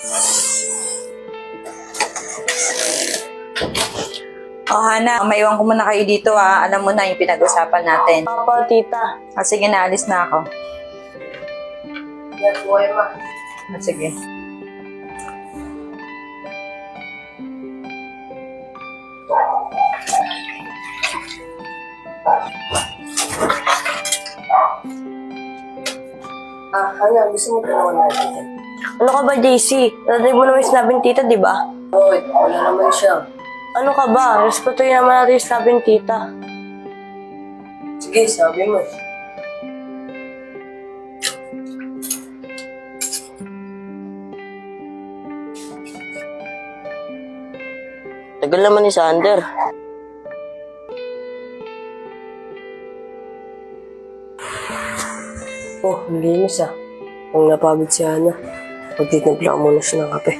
Oh, Hana, maiwan ko muna kayo dito ha. Alam mo na yung pinag-usapan natin. Papa, tita. Sige, naalis na ako. Yes, boy, ma. Sige. Hana, gusto mo tulungan natin? Ano ka ba, JC? Tatay mo naman yung sinabi ni tita, di ba? Oo, wala naman siya. Ano ka ba? Respetuhin naman natin yung sinabi ni tita. Sige, sabi mo. Tagal naman ni Sander. Oh, ang linis ah. Ang napagod si Hana. Magtitimpla muna siya ng kape.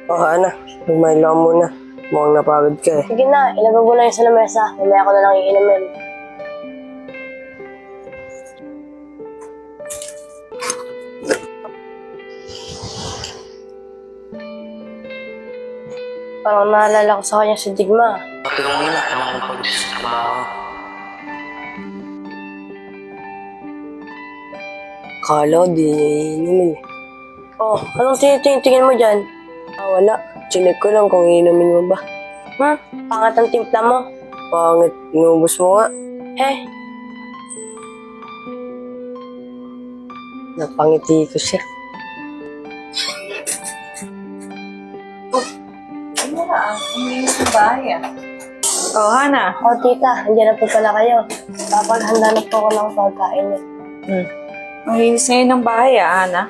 Oh, Hana. Lumayan lang muna. Mukhang napagod ka eh. Sige na, ilagay mo na yun sa lamesa. Mamaya ko na lang iinumin. Parang naalala ko sa kanya si Digma. Tulungan nila, kailangan ko pag sa trabaho. Kala ko di niya iinumin eh. Oh, anong tinitingin mo dyan? Wala. Chinek ko lang kung iinumin mo ba. Pangat ang timpla mo. Pangit. Inubos mo nga. Napangiti ko siya. Ano na? Ang linis ng bahay ah. Oh, Hana. Oh, tita. Andiyan na po pala kayo. Papaghanda na po ako ng pagkain niyo. Ang linis ngayon ng bahay ah, Hana.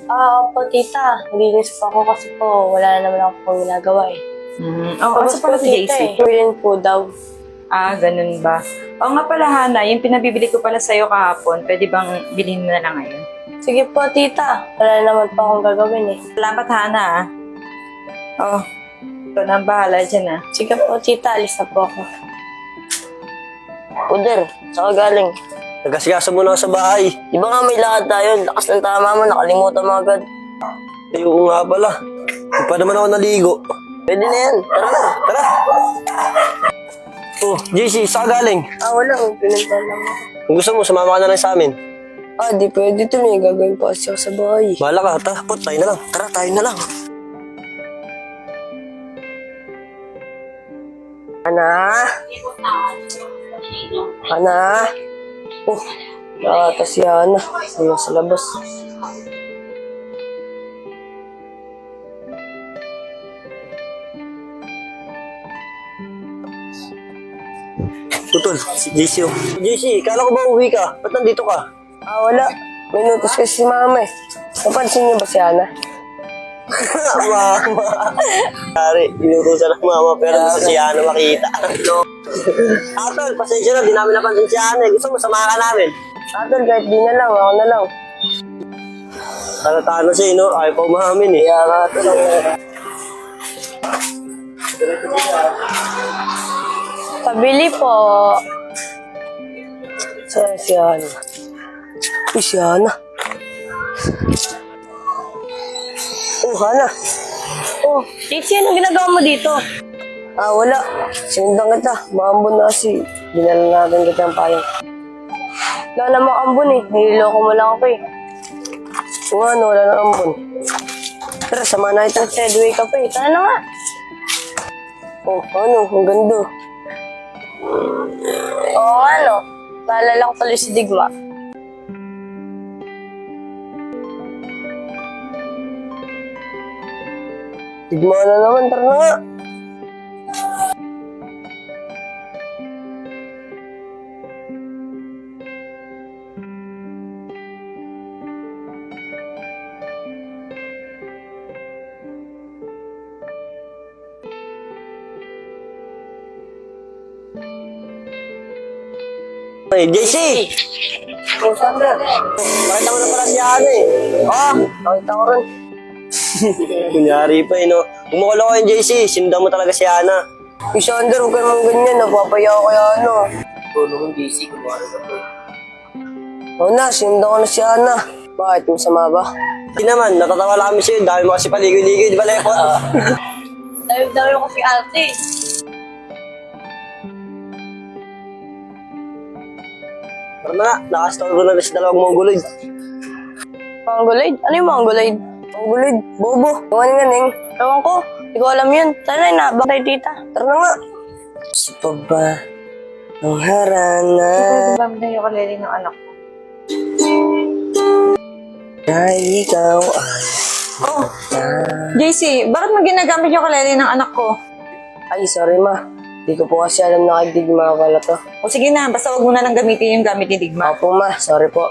Opo, tita. Linis pa ako kasi po wala na naman ako pong ginagawa eh. Oh, asa pala si JC? Brilliant po daw. Ah, ganun ba? Oo nga pala, Hana, yung pinabibili ko pala sa'yo kahapon, pwede bang bilhin mo na lang ngayon? Sige po, tita. Wala na naman po akong gagawin eh. Salamat, Hana ah. Oh, ito na ang bahala dyan ah. Sige po, tita. Alis na po ako. Uder, saan ka galing? Nagkasigaso muna ako sa bahay. Di ba nga may lakad tayo? Lakas ng tama mo, nakalimutan mo agad. Eh, oo nga pala. Hindi pa naman ako naligo. Pwede na yan. Tara na. Tara! Oh, JC, saan ka galing? Wala. Pinunta lang ako. Kung gusto mo, sumama ka na lang sa amin. Di pwede to. May gagawin pa kasi ako sa bahay. Bahala ka, tara, pot, tayo na lang. Tara, tayo na lang. Ana? Ana? Oh, nakata si Ana. Ano sa labas? Tutol, si JC oh. JC, kala ko ba uwi ka? Ba't nandito ka? Wala. May nutos kasi si mama eh. Napansin niyo ba si Ana? Mama! Pare, inutusan ng mama pero gusto si Ana makita. Tol, pasensya na, di namin napansin si Ana. Gusto mo, samahan ka namin. Tol, kahit di na lang. Ako na lang. Talo siya, no? Ayaw pa umahamin eh. Kaya nga ito lang. Pabili po. Saan si Ana? Si Ana. Oh, Hana. Oh, Casey, anong ginagawa mo dito? Wala. Sinundan kita. Maambon na kasi. Dinala natin kita ang payong. Wala na maambon eh. Nililoko mo lang ako eh. So ano, wala na ambon. Tara, sama na ito. Segway ka pa eh. Tara na nga. Oh, ano? Ang ganda. Oo nga no. Naalala ko tuloy si Digma. Digma na naman, tara na nga. Ay, JC! Oh, Sander. Nakita mo na pala si Ana eh. Nakita ko rin. Kunyari pa eh, no? Bumukalo ko yung JC, sinundan mo talaga si Ana. Eh, Sander, huwag ka naman ganyan. Napapaya ko kaya ano. Tulong yung JC, kumari ka po. Oo na, sinundan ko na si Ana. Bakit? Masama ba? Hindi naman, natatawa lang kami sa'yo. Dami mo kasi paligoy-ligoy, di ba, Lepot? Dami ko si ate. Pero na, nakastoro na si dalawang mongoloid. Mongoloid? Ano yung Mongoloid? Mongoloid? Bobo. Yung ano nga, Neng? Ewan ko. Hindi ko alam yun. Sana inaabang tayo, tita. Tara na nga. Si Papa. Ang harana. Ba mo na yung ukulele ng anak ko? Ay, ikaw ay. Oh, JC, bakit mo ginagamit yung ukulele ng anak ko? Ay, sorry ma. Hindi ko po kasi alam na kadigma pala to. O sige na, basta wag mo na lang gamitin yung gamit ni Digma. Opo ma, sorry po.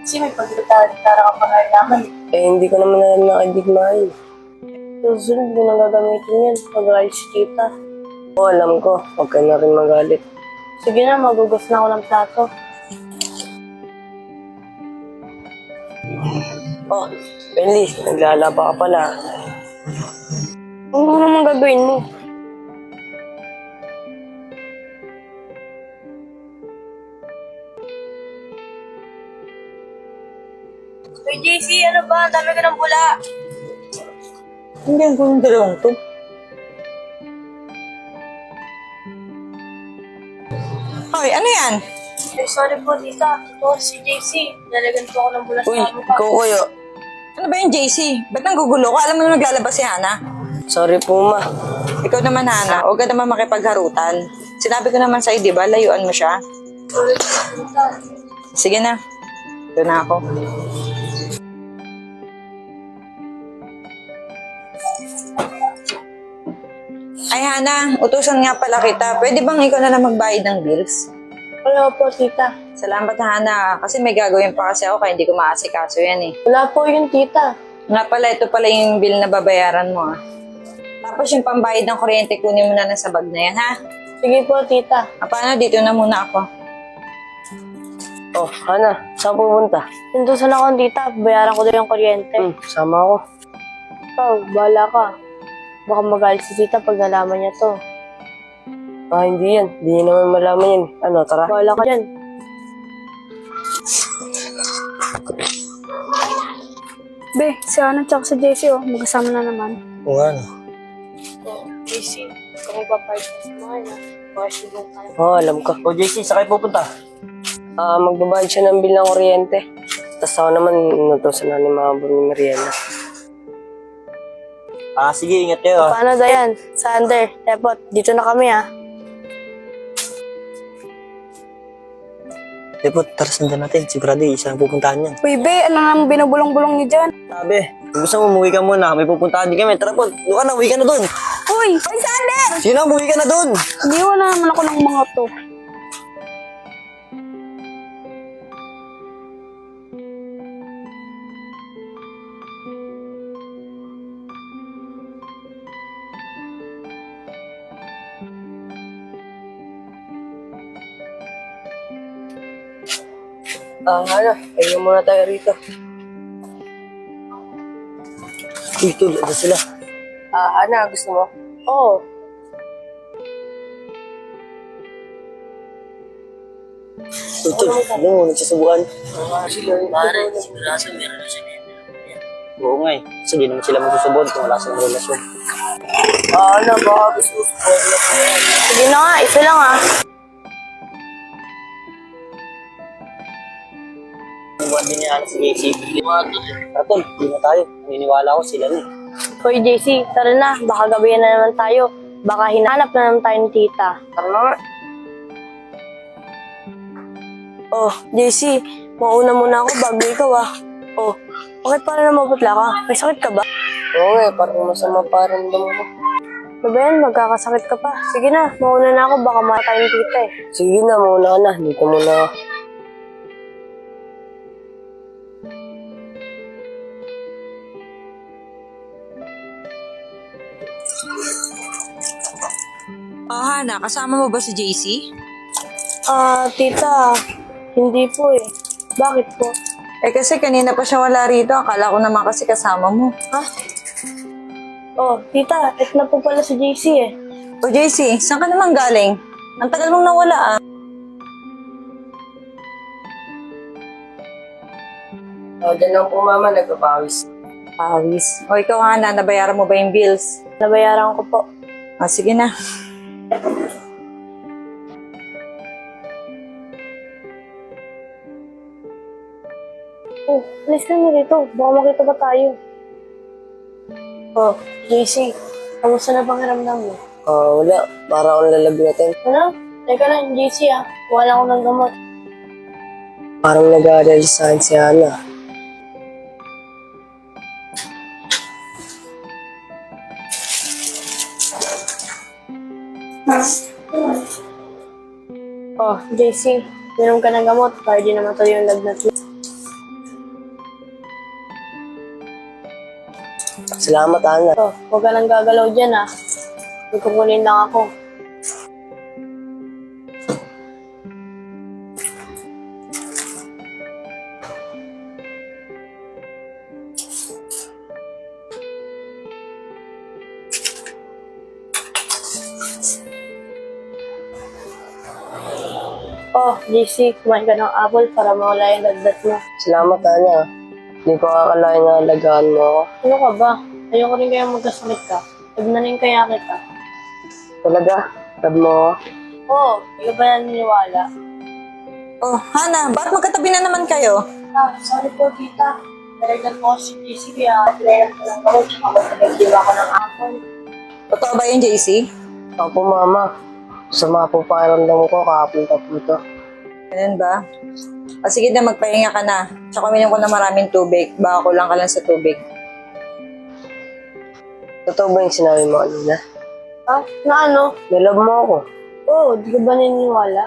Kasi may pagkatara ka pa nga naman. Eh, hindi ko naman alam na kadigma yun. Susunod ko na gagamitin yan. Pag-ride si tita. Oo, alam ko. Huwag ka na rin magalit. Sige na, magugas na ako ng plato. Oh, Benly, naglalaba ka pala. Ano naman gagawin mo? Hey JC, ano ba? Ang dami ka ng bula. Hindi ko yung dalawang to. Hoy, ano yan? Eh, sorry po, tita. Totoo si JC. Nalagan po ako ng bula sa mukha. Ikaw kayo. Ano ba yung JC? Ba't nanggugulo ko? Alam mo na naglalabas si Hana. Sorry po, ma. Ikaw naman, Hana, huwag ka naman makipagharutan. Sinabi ko naman sa'yo, di ba? Layuan mo siya. Sorry po, tita. Sige na. Ito na ako. Ay, Hana, utusan nga pala kita. Pwede bang ikaw na lang magbayad ng bills? Wala po, tita. Salamat, Hana. Kasi may gagawin pa kasi ako kaya hindi ko maasikaso yan eh. Wala po yun, tita. Nga pala, ito pala yung bill na babayaran mo ah. Tapos yung pambayad ng kuryente, kunin mo na lang sa bag na yan, ha? Sige po, tita. Paano? Dito na muna ako. Oh, Hana, saan pupunta? Sintusan ako, tita. Bayaran ko doon yung kuryente. Sama ako. Ikaw, bahala ka. Baka magalit si tita pag nalaman niya to. Ah, hindi yan. Hindi niya naman malaman yan. Ano, tara. Bahala ka dyan. Be, si Ana tsaka si JC, magkasama na naman. Oo nga, no? Oh, JC, kung magpapartner sa mga yan, makasibong tayo. Oo, alam ko. O, JC, saan kayo pupunta? Magbabayad siya ng bill ng kuryente. Tapos ako naman, inutosan na ni mga ni Mariela. Sige, ingat kayo, ha? Paano Dayan? Sander, Tepot, dito na kami Lepot, tara, sundan natin. Sigurado, isa ang pupuntahan yan. Uy, be, ano nang binubulong-bulong niyo dyan? Sabi, kung gusto mo, umuwi ka muna. May pupuntahan din kami. Tara po, doon ka na, uwi ka na doon. Uy, Sander! Sige na, umuwi ka na doon. Hindi ko na naman ako ng mga to. Ano, kayo muna tayo rito. Ito, ano sila? Ana, gusto mo? Oo. Ito, ano mo, nagsasubuan. Oo nga eh. Kasi di naman sila magsusubod kung wala silang relasyon. Ana, baka gusto mo. Sige na nga, isa lang Buwan din niya si JC. Atol, hindi na tayo. Naniniwala ko sila na eh. Hoy JC, tara na. Baka gabihan na naman tayo. Baka hinahanap na naman tayo ni tita. Tara na nga. Oh, JC, mauna muna ako bago ikaw Oh, bakit parang namaputla ka? May sakit ka ba? Oo nga, parang masama parang mo. Ano ba yan? Magkakasakit ka pa. Sige na, mauna na ako. Baka matay ni tita eh. Sige na, mauna ka na. Dito muna ako. Hana, kasama mo ba si JC? Tita, hindi po eh. Bakit po? Eh kasi kanina pa siya wala rito. Akala ko naman kasi kasama mo. Ha? Oh, tita, eto na po pala si JC eh. O JC, saan ka naman galing? Ang tagal mong nawala ah. Diyan lang po mama, nagpapawis. Pawis. O ikaw Hana, nabayaran mo ba yung bills? Nabayaran ko po. O sige na. Oh, alis ka na rito. Baka makita pa tayo. Oh, JC, kamusta na pakiramdam mo? Wala. Para akong lalagnatin. Ano? Teka lang, JC Wala akong ng gamot. Parang nag-aalala sa akin si Hana. Oh, JC, minom ka ng gamot para di na matuloy yung lagnat mo. Salamat, Ana. Oh, huwag ka nang gagalaw dyan, Kukunin lang ako. Oh, JC, kumain ka ng apple para mawala yung lagnat mo. Salamat, Ana. Hindi ko akalain na alagaan mo ako. Ano ka ba? Ayoko rin kaya magkasakit ka. Tignanin kaya kita. Talaga? Love mo ako? Oo, hindi ka ba naniniwala? Oh, Hana, bakit magkatabi na naman kayo? Sorry po, tita. Nalagyan mo si JC kaya tilayan ko ng gawin tsaka magpagdiwa ko ng apple. Totoo ba yung JC? Opo, mama. Sama po pakiramdam ko kahapon pa po ito. Ganun ba? O sige na, magpahinga ka na. Tsaka uminom ko na maraming tubig. Baka kulang ka lang sa tubig. Totoo ba yung sinabi mo kanina? Na ano? Nilove mo ako. Oo, di ka ba naniniwala?